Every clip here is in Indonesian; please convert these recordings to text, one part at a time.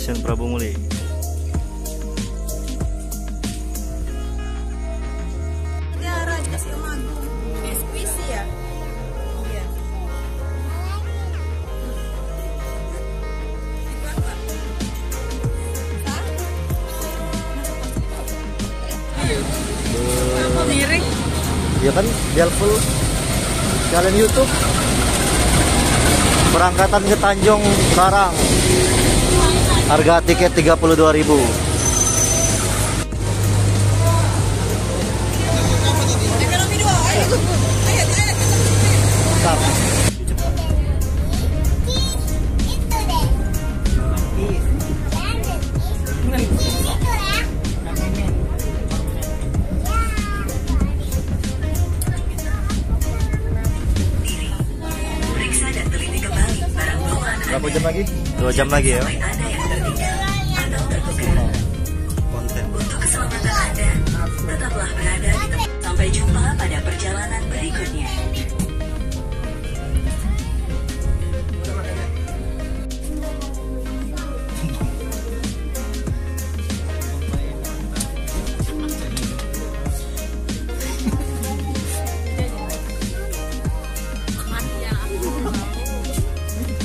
Stasiun Prabu Muli. Ya? Iya. Miring. Ya kan, biar full jalan YouTube. Berangkatan ke Tanjung Karang. Harga tiket 32.000. Berapa jam lagi? 2 jam lagi ya. Konten. Untuk keselamatan Anda, tetaplah berada di tempat. Sampai jumpa pada perjalanan berikutnya.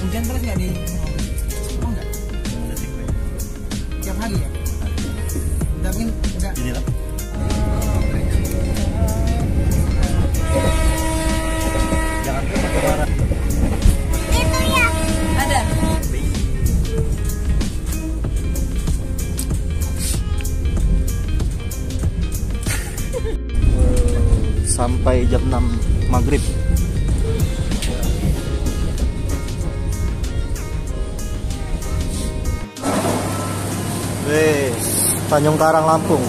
Hujan terus nggak di? Oh nggak? Tiap hari ya? Udah mungkin udah. Ini lah. Jangan pakai marah. Itu ya. Ada. Sampai jam 6 maghrib. Wes, Tanjung Karang, Lampung.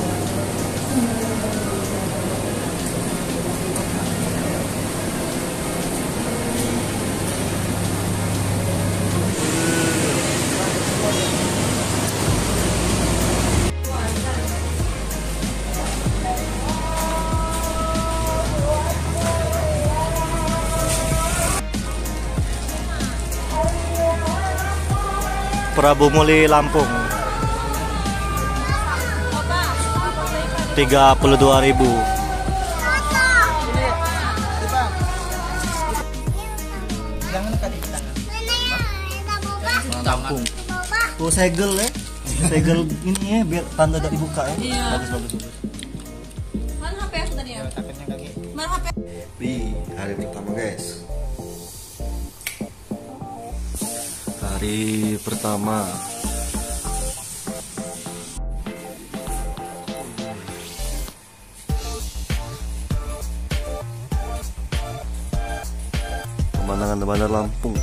Prabu Muli, Lampung. 32.000. Jangan kali. Lampung. Tuh segel ya. Segel ini ya biar tanda tidak dibuka ya. Iya. Bagus. Mana HP aku tadi ya? Takutnya kaki. Mana HP? Hari pertama guys. Hari pertama. Pemandangan bandar Lampung.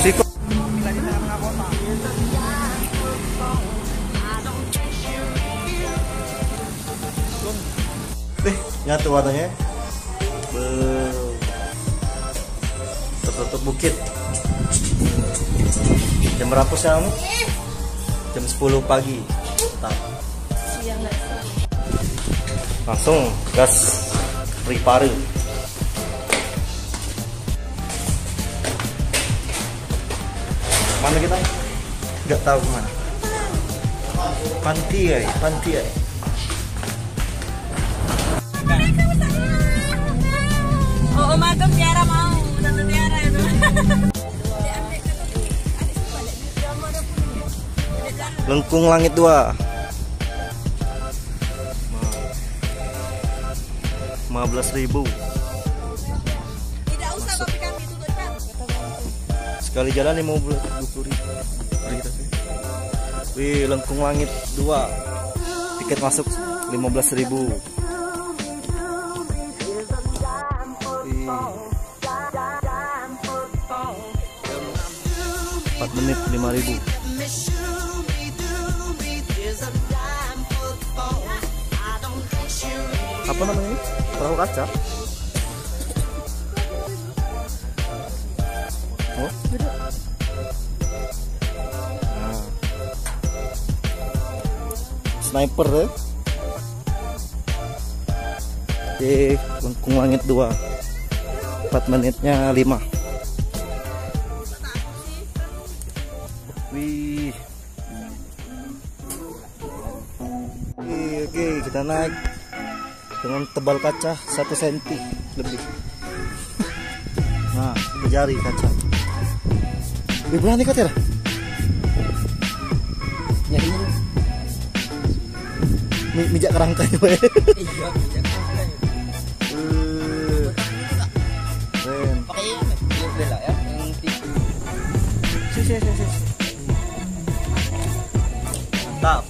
Siko. Nyatu warnanya. Tertutup bukit. Jam berapa sekarang? Jam 10 pagi. Langsung gas prepare. Mana kita? Nggak tahu kemana. Pantai. Oh, Tante Tiara mau. Tante Tiara itu. Lengkung Langit 2. 15.000. Tidak usah kopi kami tutupkan. Sekali jalan 20.000. Mari kita sih. Wih, lengkung langit 2. Tiket masuk 15.000. Wih. 4 menit 5.000. Apa namanya ini? Perahu kaca? Oh? Nah. Sniper ya? Oke, lengkung langit 2. 4 menitnya 5. Wih. Oke, kita naik dengan tebal kaca 1 cm lebih. Nah, jari kaca. Wih, berani kata ya? Ya ini. Mijak kerangkanya. Iya, mijak kerangkanya. Keren. Pakai ini bela ya, yang si. Mantap.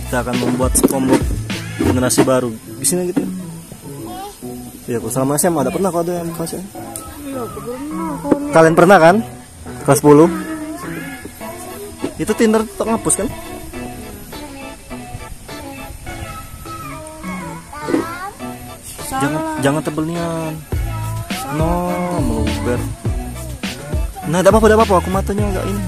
Kita akan membuat SpongeBob generasi baru. Di sini gitu. Ya, aku sama SMA ada pernah kau ada yang kelas ya? Kalian pernah kan? Kelas 10. Itu Tinder tak ngapus kan? Jangan tebelnya. No, meluber. Nah, ada apa-apa, aku matanya enggak ini.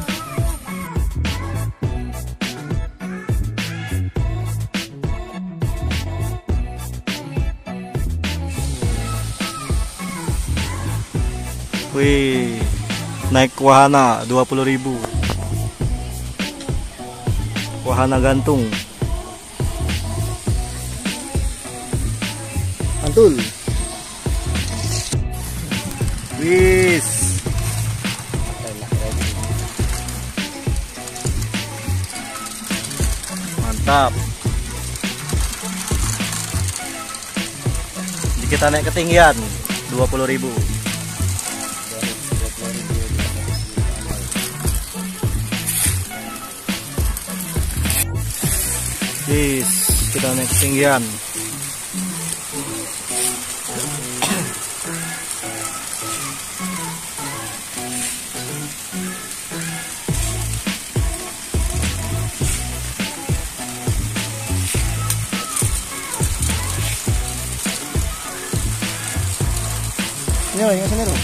Wih, naik wahana 20.000. Wahana gantung. Antul. Wis. Mantap. Jadi kita naik ketinggian 20.000. Yes, kita naik ketinggian. Ini loh, yang sini loh.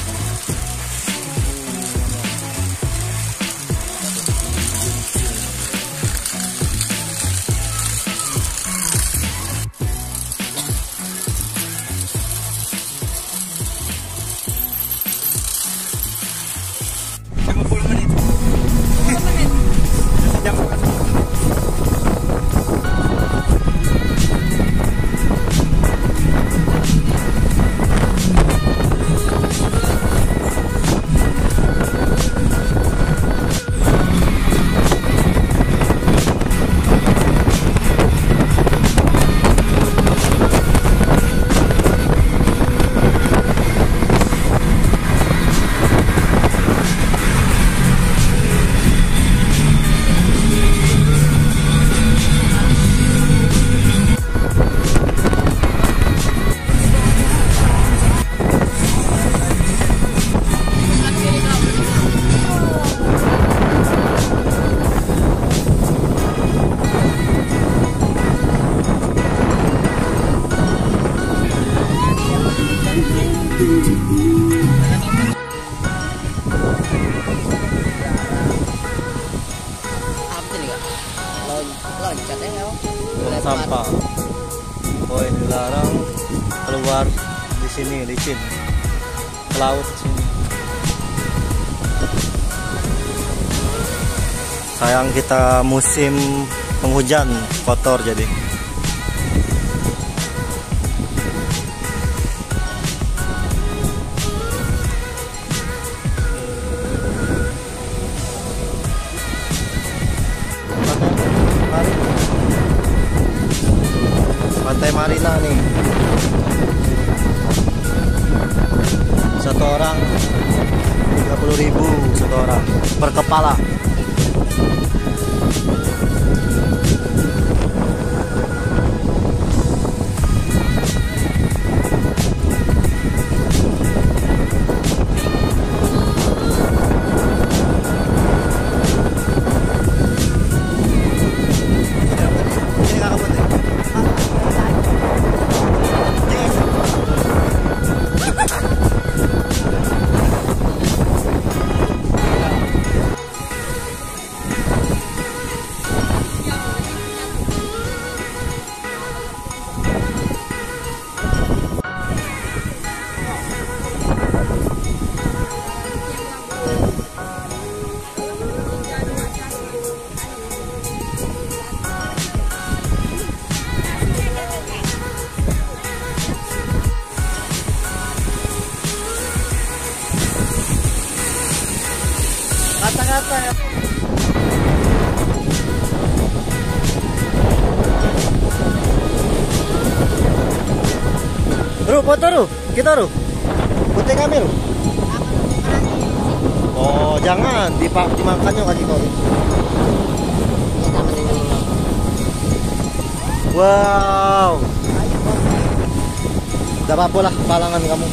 Buang sampah. Poin dilarang keluar di sini, licin. Ke laut sini. Sayang kita musim penghujan, kotor jadi. Mari. 5.000 satu orang per kepala. Kata-kata. Ru, foto Ru, kita Ru. Putih kami Ru. Oh, jangan dimakannya kaki kau. Wow. Gak apa-apa lah, palangan kamu.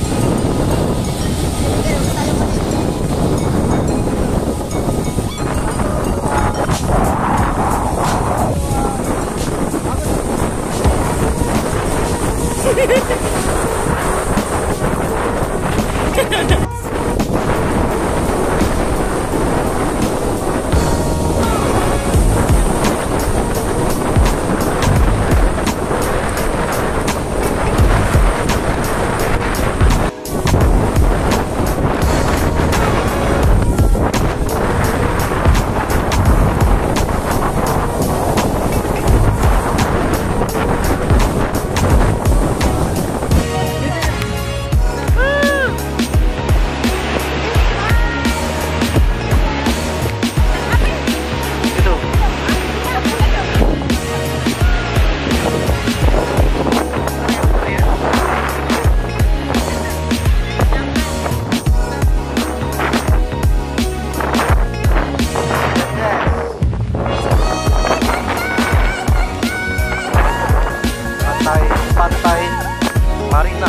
Pantai Marina.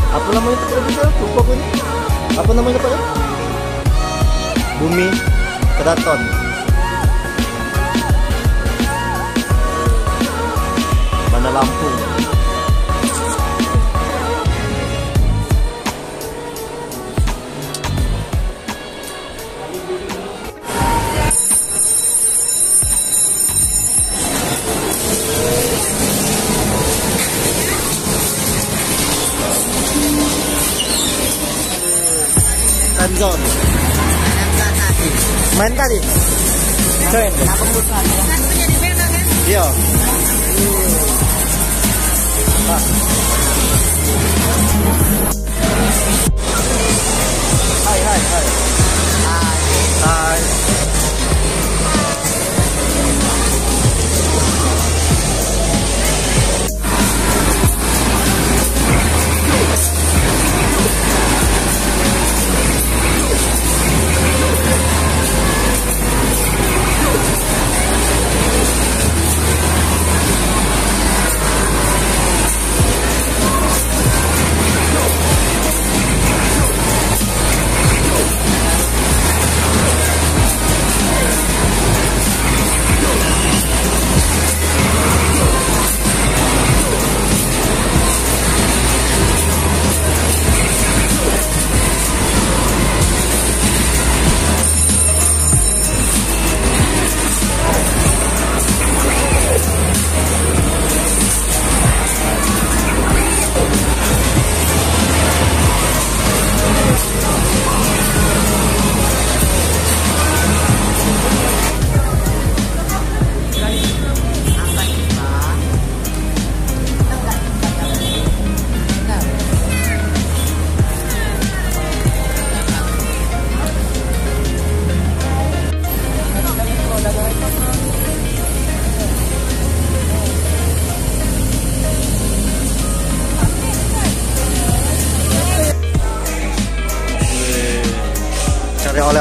Apa namanya Pak? Lupa aku ini. Apa namanya Pak? Bumi Keraton. Mana Lampung. Zone. Main tadi. Join. Iya. Hai. Hai.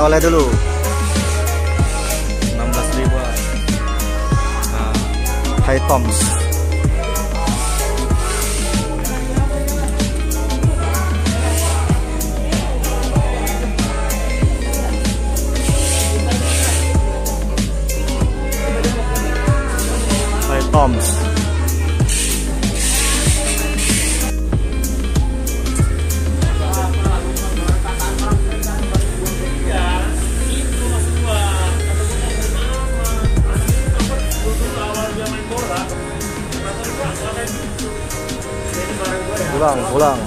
oleh-oleh dulu. 16.000-an. Nah, High Toms. High Toms. Pulang.